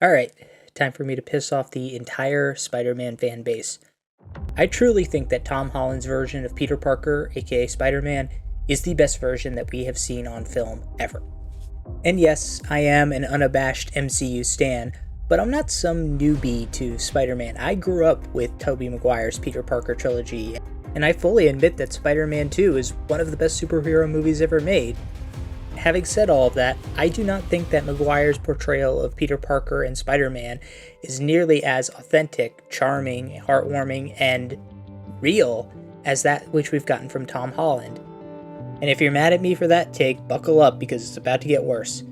Alright, time for me to piss off the entire Spider-Man fan base. I truly think that Tom Holland's version of Peter Parker, aka Spider-Man, is the best version that we have seen on film ever. And yes, I am an unabashed MCU stan, but I'm not some newbie to Spider-Man. I grew up with Tobey Maguire's Peter Parker trilogy, and I fully admit that Spider-Man 2 is one of the best superhero movies ever made. Having said all of that, I do not think that Maguire's portrayal of Peter Parker and Spider-Man is nearly as authentic, charming, heartwarming, and real as that which we've gotten from Tom Holland. And if you're mad at me for that take, buckle up because it's about to get worse.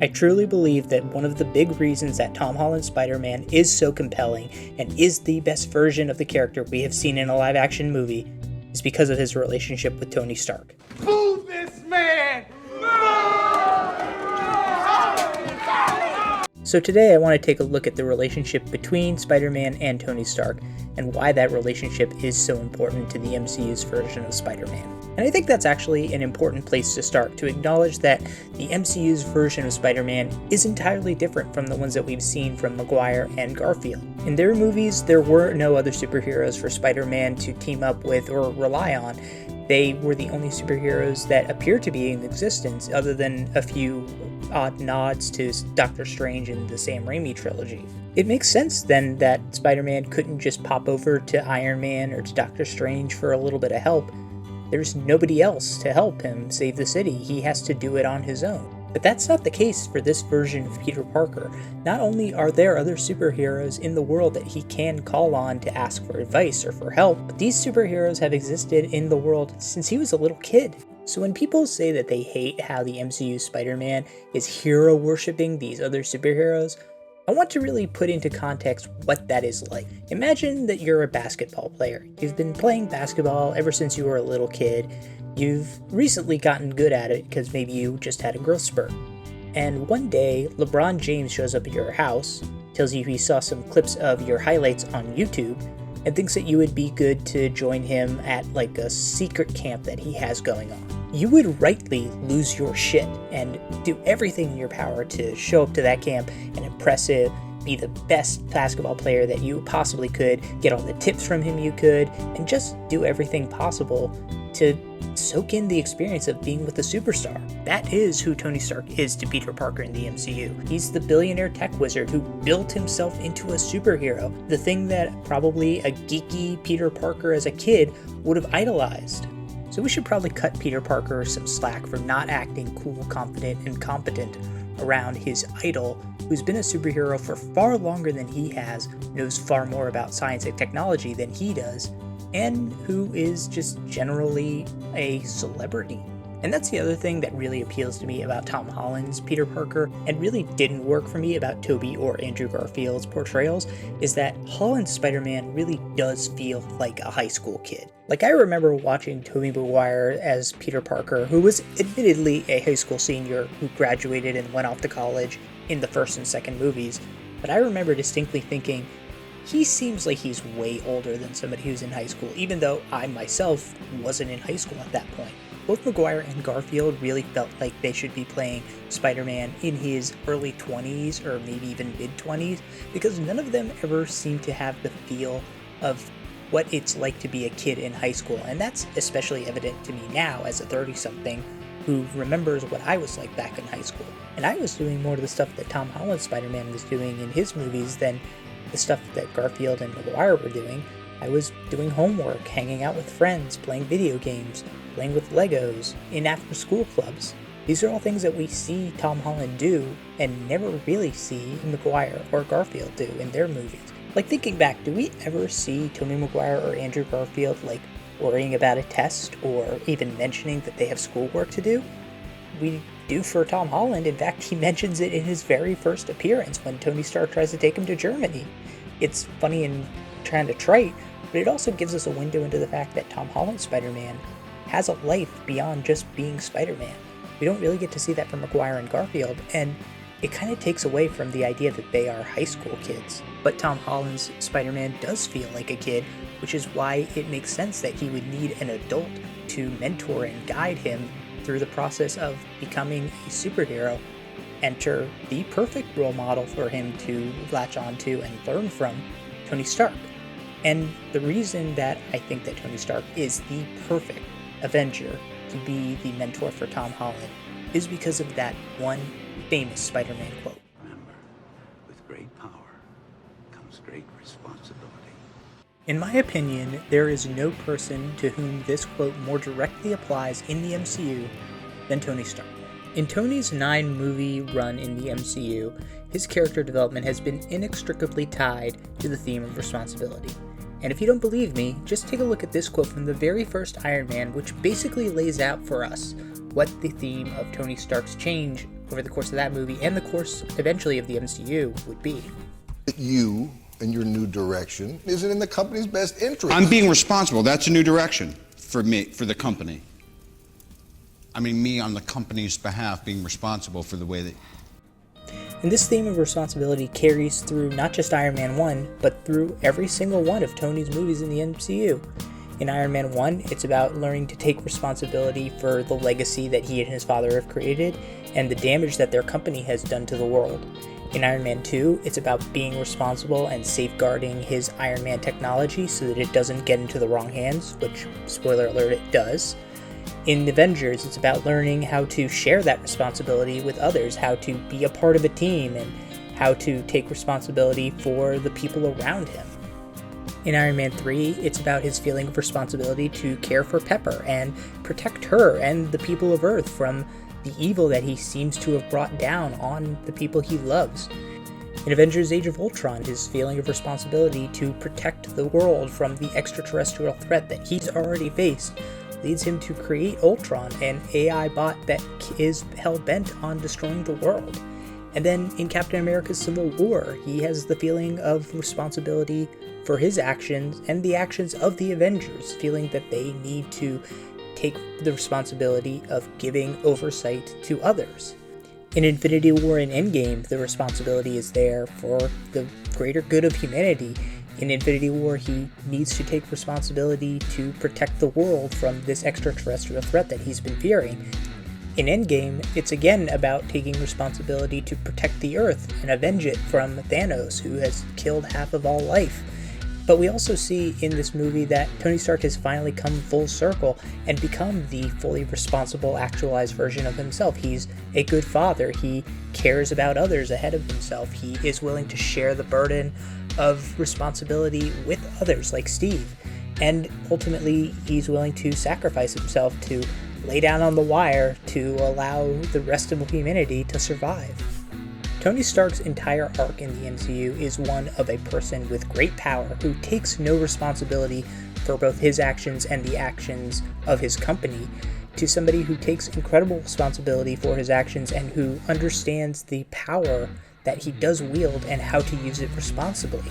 I truly believe that one of the big reasons that Tom Holland's Spider-Man is so compelling and is the best version of the character we have seen in a live-action movie is because of his relationship with Tony Stark. Boo this man! So today I want to take a look at the relationship between Spider-Man and Tony Stark and why that relationship is so important to the MCU's version of Spider-Man. And I think that's actually an important place to start, to acknowledge that the MCU's version of Spider-Man is entirely different from the ones that we've seen from Maguire and Garfield. In their movies, there were no other superheroes for Spider-Man to team up with or rely on. They were the only superheroes that appear to be in existence, other than a few odd nods to Doctor Strange in the Sam Raimi trilogy. It makes sense then that Spider-Man couldn't just pop over to Iron Man or to Doctor Strange for a little bit of help. There's nobody else to help him save the city. He has to do it on his own. But that's not the case for this version of Peter Parker. Not only are there other superheroes in the world that he can call on to ask for advice or for help, but these superheroes have existed in the world since he was a little kid. So when people say that they hate how the MCU Spider-Man is hero-worshipping these other superheroes, I want to really put into context what that is like. Imagine that you're a basketball player. You've been playing basketball ever since you were a little kid. You've recently gotten good at it because maybe you just had a growth spurt. And one day, LeBron James shows up at your house, tells you he saw some clips of your highlights on YouTube, and thinks that you would be good to join him at like a secret camp that he has going on. You would rightly lose your shit and do everything in your power to show up to that camp and impress him, be the best basketball player that you possibly could, get all the tips from him you could, and just do everything possible to soak in the experience of being with a superstar. That is who Tony Stark is to Peter Parker in the MCU. He's the billionaire tech wizard who built himself into a superhero, the thing that probably a geeky Peter Parker as a kid would have idolized. So we should probably cut Peter Parker some slack for not acting cool, confident, and competent around his idol, who's been a superhero for far longer than he has, knows far more about science and technology than he does, and who is just generally a celebrity. And that's the other thing that really appeals to me about Tom Holland's Peter Parker, and really didn't work for me about Tobey or Andrew Garfield's portrayals, is that Holland's Spider-Man really does feel like a high school kid. Like, I remember watching Tobey Maguire as Peter Parker, who was admittedly a high school senior who graduated and went off to college in the first and second movies, but I remember distinctly thinking, he seems like he's way older than somebody who's in high school, even though I myself wasn't in high school at that point. Both Maguire and Garfield really felt like they should be playing Spider-Man in his early 20s or maybe even mid-20s, because none of them ever seemed to have the feel of what it's like to be a kid in high school. And that's especially evident to me now as a 30-something who remembers what I was like back in high school. And I was doing more of the stuff that Tom Holland's Spider-Man was doing in his movies than the stuff that Garfield and Maguire were doing. I was doing homework, hanging out with friends, playing video games, playing with Legos, in after-school clubs. These are all things that we see Tom Holland do and never really see Maguire or Garfield do in their movies. Like, thinking back, do we ever see Tobey Maguire or Andrew Garfield like worrying about a test or even mentioning that they have schoolwork to do? We do for Tom Holland. In fact, he mentions it in his very first appearance when Tony Stark tries to take him to Germany. It's funny and kind of trite, but it also gives us a window into the fact that Tom Holland's Spider-Man has a life beyond just being Spider-Man. We don't really get to see that from Maguire and Garfield, and it kind of takes away from the idea that they are high school kids. But Tom Holland's Spider-Man does feel like a kid, which is why it makes sense that he would need an adult to mentor and guide him through the process of becoming a superhero enter the perfect role model for him to latch onto and learn from, Tony Stark. And the reason that I think that Tony Stark is the perfect Avenger to be the mentor for Tom Holland is because of that one famous Spider-Man quote. Remember, with great power comes great responsibility. In my opinion, there is no person to whom this quote more directly applies in the MCU than Tony Stark. In Tony's 9-movie run in the MCU, his character development has been inextricably tied to the theme of responsibility. And if you don't believe me, just take a look at this quote from the very first Iron Man, which basically lays out for us what the theme of Tony Stark's change over the course of that movie and the course eventually of the MCU would be. You and your new direction isn't in the company's best interest. I'm being responsible. That's a new direction for me, for the company. I mean, me on the company's behalf being responsible for the way that... And this theme of responsibility carries through not just Iron Man 1, but through every single one of Tony's movies in the MCU. In Iron Man 1, it's about learning to take responsibility for the legacy that he and his father have created, and the damage that their company has done to the world. In Iron Man 2, it's about being responsible and safeguarding his Iron Man technology so that it doesn't get into the wrong hands, which, spoiler alert, it does. In Avengers, it's about learning how to share that responsibility with others, how to be a part of a team, and how to take responsibility for the people around him. In Iron Man 3, it's about his feeling of responsibility to care for Pepper and protect her and the people of Earth from the evil that he seems to have brought down on the people he loves. In Avengers Age of Ultron, his feeling of responsibility to protect the world from the extraterrestrial threat that he's already faced leads him to create Ultron, an AI bot that is hell-bent on destroying the world. And then in Captain America's Civil War, he has the feeling of responsibility for his actions and the actions of the Avengers, feeling that they need to take the responsibility of giving oversight to others. In Infinity War and Endgame, the responsibility is there for the greater good of humanity. In Infinity War, he needs to take responsibility to protect the world from this extraterrestrial threat that he's been fearing. In Endgame, it's again about taking responsibility to protect the Earth and avenge it from Thanos, who has killed half of all life. But we also see in this movie that Tony Stark has finally come full circle and become the fully responsible, actualized version of himself. He's a good father. He cares about others ahead of himself. He is willing to share the burden of responsibility with others like Steve. And ultimately, he's willing to sacrifice himself to lay down on the wire to allow the rest of humanity to survive. Tony Stark's entire arc in the MCU is one of a person with great power who takes no responsibility for both his actions and the actions of his company, to somebody who takes incredible responsibility for his actions and who understands the power that he does wield and how to use it responsibly.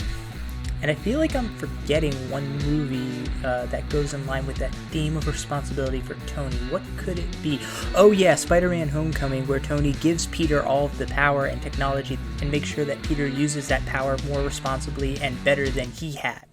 And I feel like I'm forgetting one movie that goes in line with that theme of responsibility for Tony. What could it be? Oh yeah, Spider-Man Homecoming, where Tony gives Peter all of the power and technology and makes sure that Peter uses that power more responsibly and better than he had.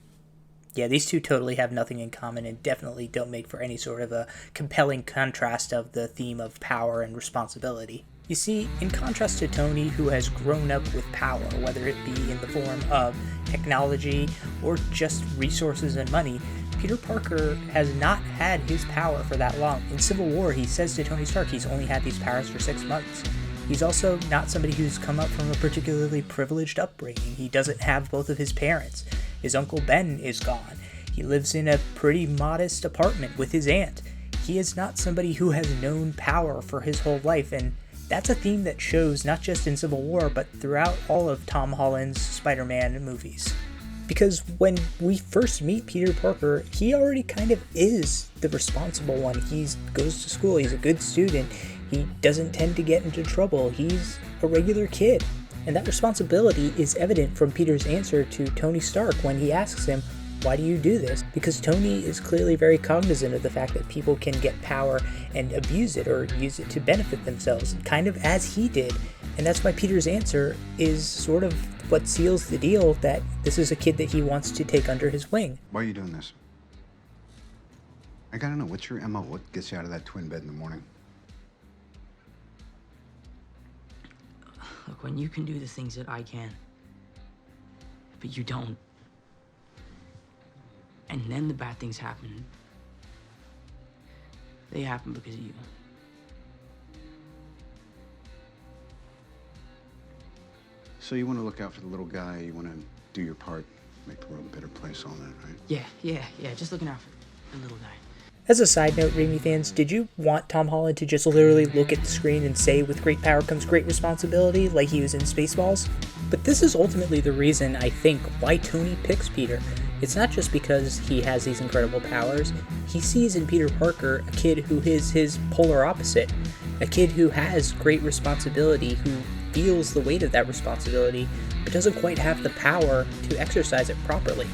Yeah, these two totally have nothing in common and definitely don't make for any sort of a compelling contrast of the theme of power and responsibility. You see, in contrast to Tony, who has grown up with power, whether it be in the form of technology or just resources and money, Peter Parker has not had his power for that long. In Civil War, he says to Tony Stark he's only had these powers for 6 months. He's also not somebody who's come up from a particularly privileged upbringing. He doesn't have both of his parents. His Uncle Ben is gone. He lives in a pretty modest apartment with his aunt. He is not somebody who has known power for his whole life, and that's a theme that shows not just in Civil War, but throughout all of Tom Holland's Spider-Man movies. Because when we first meet Peter Parker, he already kind of is the responsible one. He goes to school, he's a good student, he doesn't tend to get into trouble, he's a regular kid. And that responsibility is evident from Peter's answer to Tony Stark when he asks him, "Why do you do this?" Because Tony is clearly very cognizant of the fact that people can get power and abuse it or use it to benefit themselves, kind of as he did. And that's why Peter's answer is sort of what seals the deal that this is a kid that he wants to take under his wing. Why are you doing this? I gotta know, what's your MO? What gets you out of that twin bed in the morning? Look, when you can do the things that I can, but you don't, and then the bad things happen, they happen because of you. So you want to look out for the little guy, you want to do your part, make the world a better place, all that, right? Yeah, just looking out for the little guy. As a side note, Raimi fans, did you want Tom Holland to just literally look at the screen and say, with great power comes great responsibility, like he was in Spaceballs? But this is ultimately the reason, I think, why Tony picks Peter. It's not just because he has these incredible powers. He sees in Peter Parker a kid who is his polar opposite, a kid who has great responsibility, who feels the weight of that responsibility, but doesn't quite have the power to exercise it properly.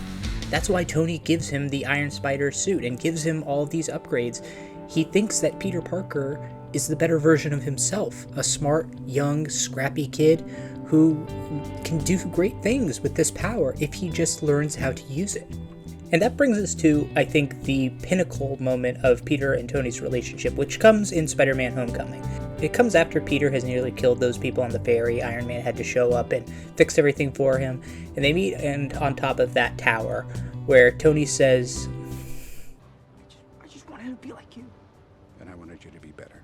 That's why Tony gives him the Iron Spider suit and gives him all of these upgrades. He thinks that Peter Parker is the better version of himself, a smart, young, scrappy kid who can do great things with this power if he just learns how to use it. And that brings us to, I think, the pinnacle moment of Peter and Tony's relationship, which comes in Spider-Man Homecoming. It comes after Peter has nearly killed those people on the ferry. Iron Man had to show up and fix everything for him. And they meet and on top of that tower where Tony says, I just wanted to be like you. And I wanted you to be better.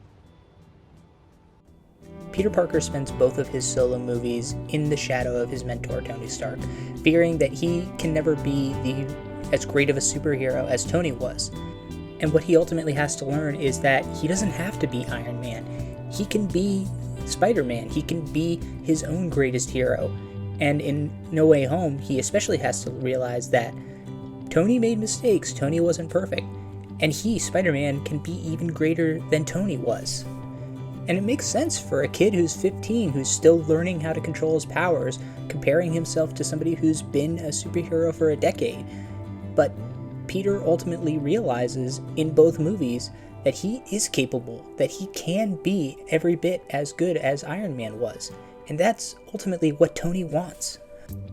Peter Parker spends both of his solo movies in the shadow of his mentor, Tony Stark, fearing that he can never be as great of a superhero as Tony was. And what he ultimately has to learn is that he doesn't have to be Iron Man. He can be Spider-Man. He can be his own greatest hero. And in No Way Home, he especially has to realize that Tony made mistakes. Tony wasn't perfect. And he, Spider-Man, can be even greater than Tony was. And it makes sense for a kid who's 15, who's still learning how to control his powers, comparing himself to somebody who's been a superhero for a decade. But Peter ultimately realizes in both movies that he is capable, that he can be every bit as good as Iron Man was. And that's ultimately what Tony wants.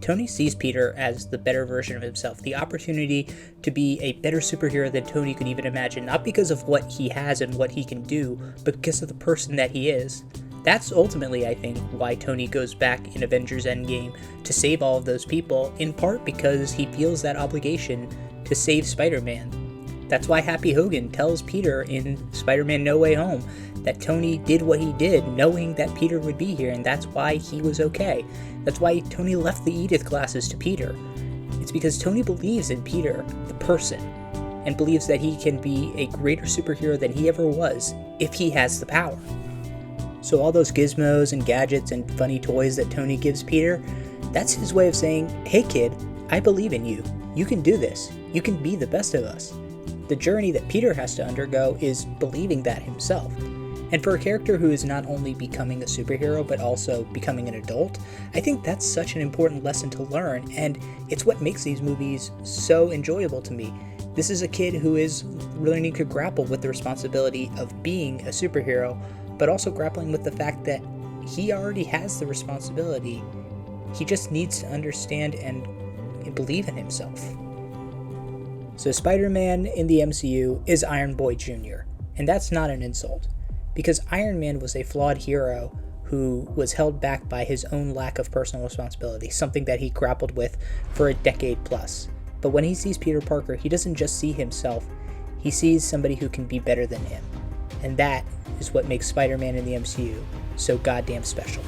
Tony sees Peter as the better version of himself, the opportunity to be a better superhero than Tony could even imagine, not because of what he has and what he can do, but because of the person that he is. That's ultimately, I think, why Tony goes back in Avengers Endgame to save all of those people, in part because he feels that obligation to save Spider-Man. That's why Happy Hogan tells Peter in Spider-Man No Way Home that Tony did what he did knowing that Peter would be here, and that's why he was okay. That's why Tony left the Edith glasses to Peter. It's because Tony believes in Peter, the person, and believes that he can be a greater superhero than he ever was if he has the power. So all those gizmos and gadgets and funny toys that Tony gives Peter, that's his way of saying, hey kid, I believe in you. You can do this. You can be the best of us. The journey that Peter has to undergo is believing that himself. And for a character who is not only becoming a superhero, but also becoming an adult, I think that's such an important lesson to learn, and it's what makes these movies so enjoyable to me. This is a kid who is learning to grapple with the responsibility of being a superhero, but also grappling with the fact that he already has the responsibility. He just needs to understand and believe in himself. So Spider-Man in the MCU is Iron Boy Jr., and that's not an insult, because Iron Man was a flawed hero who was held back by his own lack of personal responsibility, something that he grappled with for a decade plus. But when he sees Peter Parker, he doesn't just see himself, he sees somebody who can be better than him. And that is what makes Spider-Man in the MCU so goddamn special.